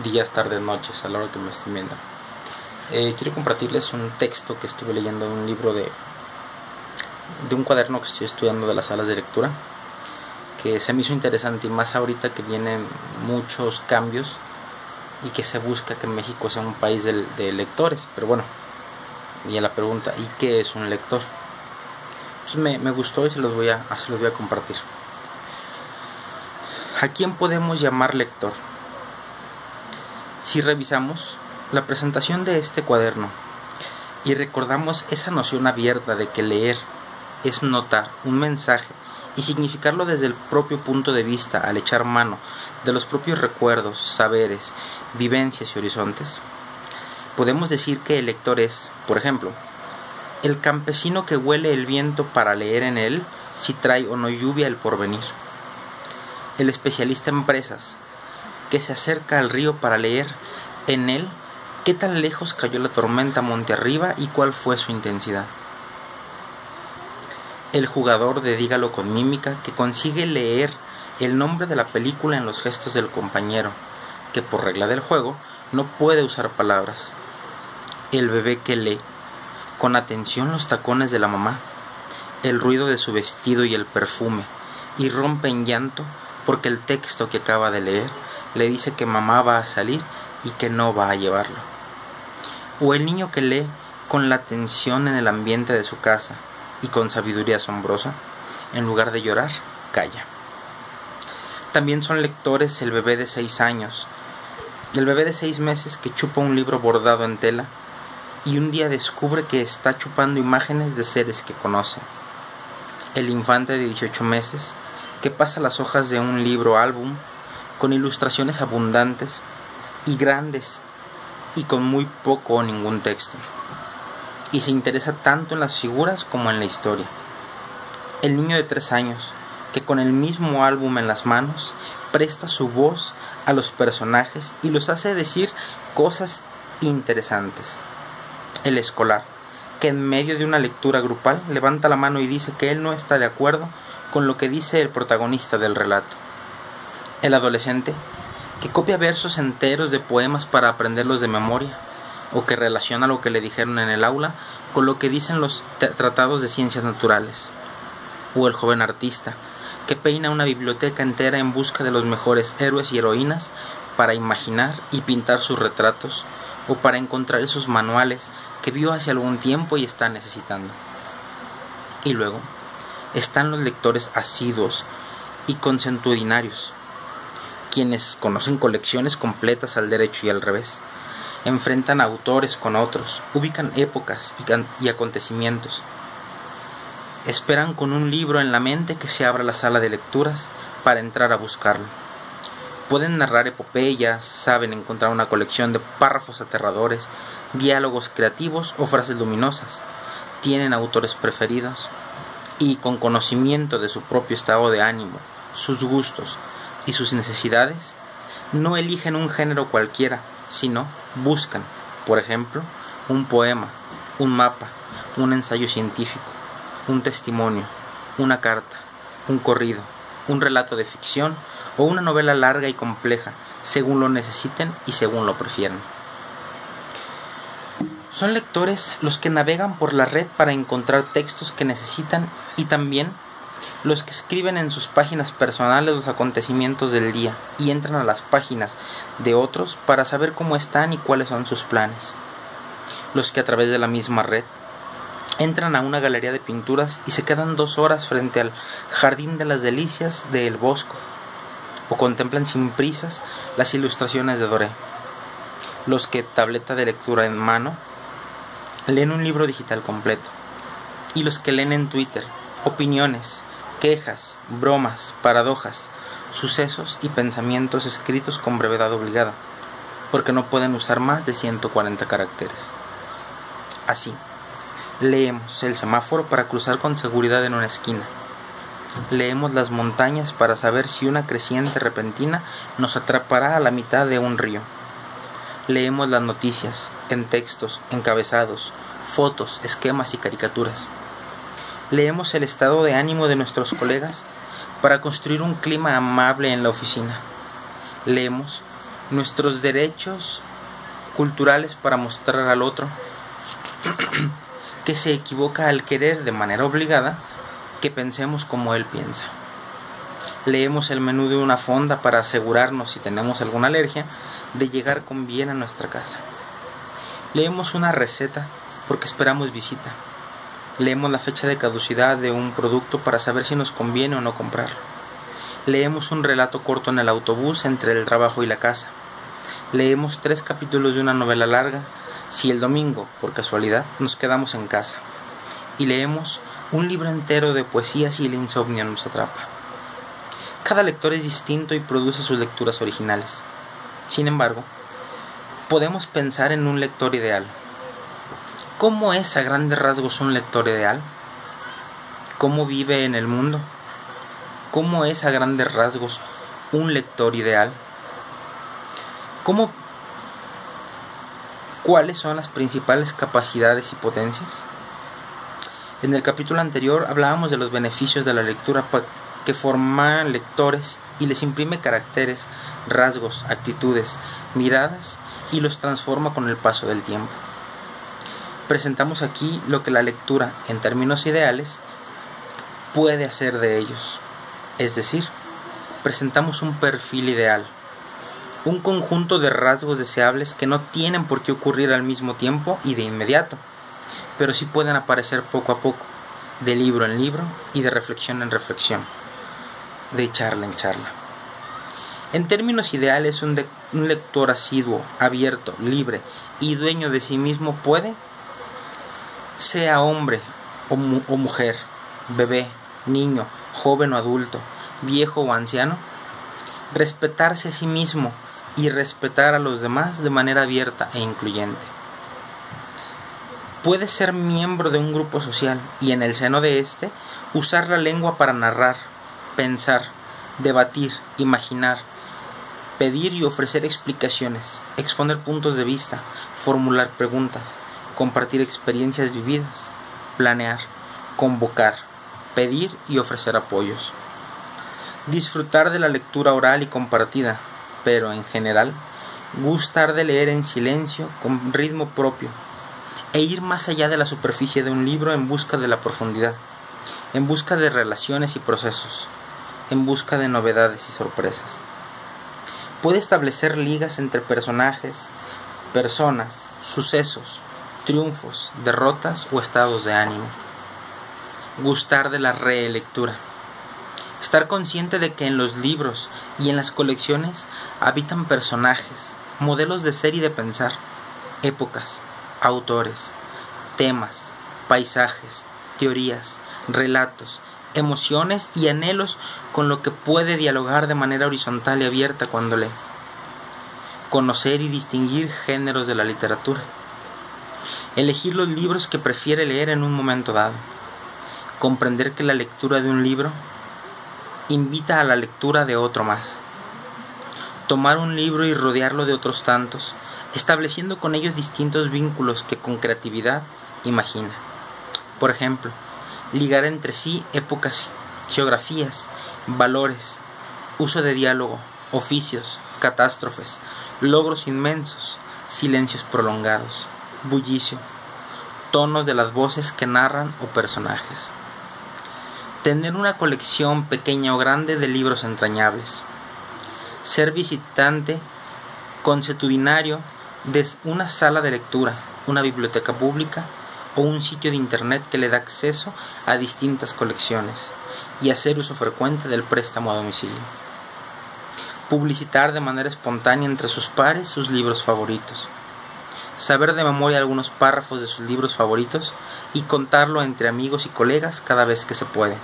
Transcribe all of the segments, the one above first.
días, tardes, noches, a la hora que me estén viendo. Quiero compartirles un texto que estuve leyendo en un libro de un cuaderno que estoy estudiando de las salas de lectura, que se me hizo interesante, y más ahorita que vienen muchos cambios y que se busca que México sea un país de lectores. Pero bueno, y a la pregunta, ¿y qué es un lector? Entonces me gustó y se los voy a compartir. ¿A quién podemos llamar lector? Si revisamos la presentación de este cuaderno y recordamos esa noción abierta de que leer es notar un mensaje y significarlo desde el propio punto de vista al echar mano de los propios recuerdos, saberes, vivencias y horizontes, podemos decir que el lector es, por ejemplo, el campesino que huele el viento para leer en él si trae o no lluvia el porvenir, el especialista en presas que se acerca al río para leer en él qué tan lejos cayó la tormenta monte arriba y cuál fue su intensidad, el jugador de dígalo con mímica que consigue leer el nombre de la película en los gestos del compañero, que por regla del juego no puede usar palabras, el bebé que lee con atención los tacones de la mamá, el ruido de su vestido y el perfume, y rompe en llanto porque el texto que acaba de leer le dice que mamá va a salir y que no va a llevarlo. O el niño que lee con la atención en el ambiente de su casa y con sabiduría asombrosa, en lugar de llorar, calla. También son lectores el bebé de 6 años, el bebé de 6 meses que chupa un libro bordado en tela y un día descubre que está chupando imágenes de seres que conoce, el infante de 18 meses que pasa las hojas de un libro álbum con ilustraciones abundantes y grandes y con muy poco o ningún texto, y se interesa tanto en las figuras como en la historia, el niño de 3 años que con el mismo álbum en las manos presta su voz a los personajes y los hace decir cosas interesantes, el escolar que en medio de una lectura grupal levanta la mano y dice que él no está de acuerdo con lo que dice el protagonista del relato, el adolescente que copia versos enteros de poemas para aprenderlos de memoria, o que relaciona lo que le dijeron en el aula con lo que dicen los tratados de ciencias naturales, o el joven artista que peina una biblioteca entera en busca de los mejores héroes y heroínas para imaginar y pintar sus retratos, o para encontrar esos manuales que vio hace algún tiempo y está necesitando. Y luego están los lectores asiduos y consuetudinarios, quienes conocen colecciones completas al derecho y al revés, enfrentan autores con otros, ubican épocas y acontecimientos, esperan con un libro en la mente que se abra la sala de lecturas para entrar a buscarlo. Pueden narrar epopeyas, saben encontrar una colección de párrafos aterradores, diálogos creativos o frases luminosas, tienen autores preferidos y, con conocimiento de su propio estado de ánimo, sus gustos y sus necesidades, no eligen un género cualquiera, sino buscan, por ejemplo, un poema, un mapa, un ensayo científico, un testimonio, una carta, un corrido, un relato de ficción o una novela larga y compleja, según lo necesiten y según lo prefieran. Son lectores los que navegan por la red para encontrar textos que necesitan, y también los que escriben en sus páginas personales los acontecimientos del día y entran a las páginas de otros para saber cómo están y cuáles son sus planes. Los que a través de la misma red entran a una galería de pinturas y se quedan 2 horas frente al Jardín de las Delicias de El Bosco, o contemplan sin prisas las ilustraciones de Doré. Los que, tableta de lectura en mano, leen un libro digital completo, y los que leen en Twitter opiniones, quejas, bromas, paradojas, sucesos y pensamientos escritos con brevedad obligada, porque no pueden usar más de 140 caracteres. Así, leemos el semáforo para cruzar con seguridad en una esquina. Leemos las montañas para saber si una creciente repentina nos atrapará a la mitad de un río. Leemos las noticias en textos, encabezados, fotos, esquemas y caricaturas. Leemos el estado de ánimo de nuestros colegas para construir un clima amable en la oficina. Leemos nuestros derechos culturales para mostrar al otro que se equivoca al querer de manera obligada que pensemos como él piensa. Leemos el menú de una fonda para asegurarnos, si tenemos alguna alergia, de llegar con bien a nuestra casa. Leemos una receta porque esperamos visita. Leemos la fecha de caducidad de un producto para saber si nos conviene o no comprarlo. Leemos un relato corto en el autobús entre el trabajo y la casa. Leemos 3 capítulos de una novela larga si el domingo, por casualidad, nos quedamos en casa. Y leemos un libro entero de poesía si el insomnio nos atrapa. Cada lector es distinto y produce sus lecturas originales. Sin embargo, podemos pensar en un lector ideal. ¿Cómo es a grandes rasgos un lector ideal? ¿Cómo vive en el mundo? ¿Cómo es a grandes rasgos un lector ideal? ¿Cuáles son las principales capacidades y potencias? En el capítulo anterior hablábamos de los beneficios de la lectura que forman lectores y les imprime caracteres, rasgos, actitudes, miradas y los transforma con el paso del tiempo. Presentamos aquí lo que la lectura, en términos ideales, puede hacer de ellos. Es decir, presentamos un perfil ideal, un conjunto de rasgos deseables que no tienen por qué ocurrir al mismo tiempo y de inmediato, pero sí pueden aparecer poco a poco, de libro en libro y de reflexión en reflexión, de charla en charla. En términos ideales, un lector asiduo, abierto, libre y dueño de sí mismo puede, sea hombre o mujer, bebé, niño, joven o adulto, viejo o anciano, respetarse a sí mismo y respetar a los demás de manera abierta e incluyente. Puede ser miembro de un grupo social y en el seno de éste usar la lengua para narrar, pensar, debatir, imaginar, pedir y ofrecer explicaciones, exponer puntos de vista, formular preguntas, compartir experiencias vividas, planear, convocar, pedir y ofrecer apoyos. Disfrutar de la lectura oral y compartida, pero en general, gustar de leer en silencio, con ritmo propio, e ir más allá de la superficie de un libro en busca de la profundidad, en busca de relaciones y procesos, en busca de novedades y sorpresas. Puede establecer ligas entre personajes, personas, sucesos, triunfos, derrotas o estados de ánimo. Gustar de la relectura. Estar consciente de que en los libros y en las colecciones habitan personajes, modelos de ser y de pensar, épocas, autores, temas, paisajes, teorías, relatos, emociones y anhelos con lo que puede dialogar de manera horizontal y abierta cuando lee. Conocer y distinguir géneros de la literatura. Elegir los libros que prefiere leer en un momento dado. Comprender que la lectura de un libro invita a la lectura de otro más. Tomar un libro y rodearlo de otros tantos, estableciendo con ellos distintos vínculos que con creatividad imagina. Por ejemplo, ligar entre sí épocas, geografías, valores, uso de diálogo, oficios, catástrofes, logros inmensos, silencios prolongados, bullicio, tonos de las voces que narran o personajes. Tener una colección pequeña o grande de libros entrañables. Ser visitante consuetudinario de una sala de lectura, una biblioteca pública o un sitio de internet que le da acceso a distintas colecciones y hacer uso frecuente del préstamo a domicilio. Publicitar de manera espontánea entre sus pares sus libros favoritos. Saber de memoria algunos párrafos de sus libros favoritos y contarlo entre amigos y colegas cada vez que se puede.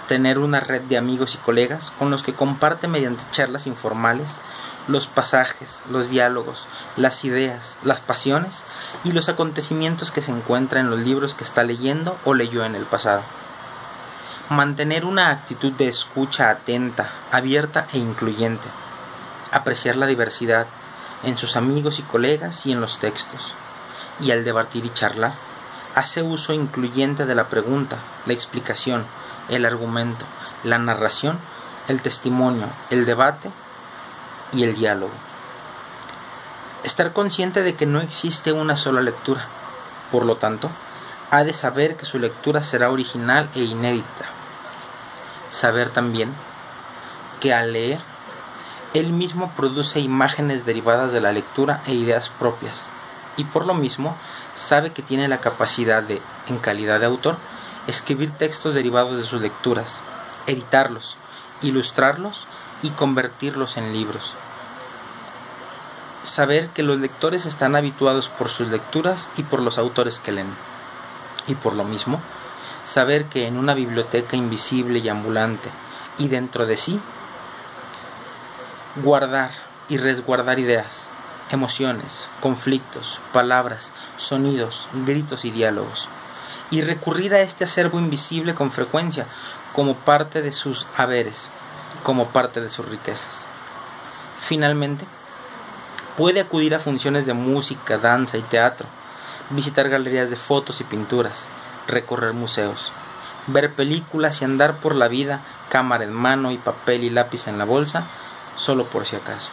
Tener una red de amigos y colegas con los que comparte mediante charlas informales los pasajes, los diálogos, las ideas, las pasiones y los acontecimientos que se encuentran en los libros que está leyendo o leyó en el pasado. Mantener una actitud de escucha atenta, abierta e incluyente. Apreciar la diversidad en sus amigos y colegas y en los textos. Y al debatir y charlar, hace uso incluyente de la pregunta, la explicación, el argumento, la narración, el testimonio, el debate y el diálogo. Estar consciente de que no existe una sola lectura, por lo tanto, ha de saber que su lectura será original e inédita. Saber también que al leer, él mismo produce imágenes derivadas de la lectura e ideas propias, y por lo mismo sabe que tiene la capacidad de, en calidad de autor, escribir textos derivados de sus lecturas, editarlos, ilustrarlos y convertirlos en libros. Saber que los lectores están habituados por sus lecturas y por los autores que leen. Y por lo mismo, saber que en una biblioteca invisible y ambulante, y dentro de sí, guardar y resguardar ideas, emociones, conflictos, palabras, sonidos, gritos y diálogos, y recurrir a este acervo invisible con frecuencia como parte de sus haberes, como parte de sus riquezas. Finalmente, puede acudir a funciones de música, danza y teatro, visitar galerías de fotos y pinturas, recorrer museos, ver películas y andar por la vida, cámara en mano y papel y lápiz en la bolsa, solo por si acaso.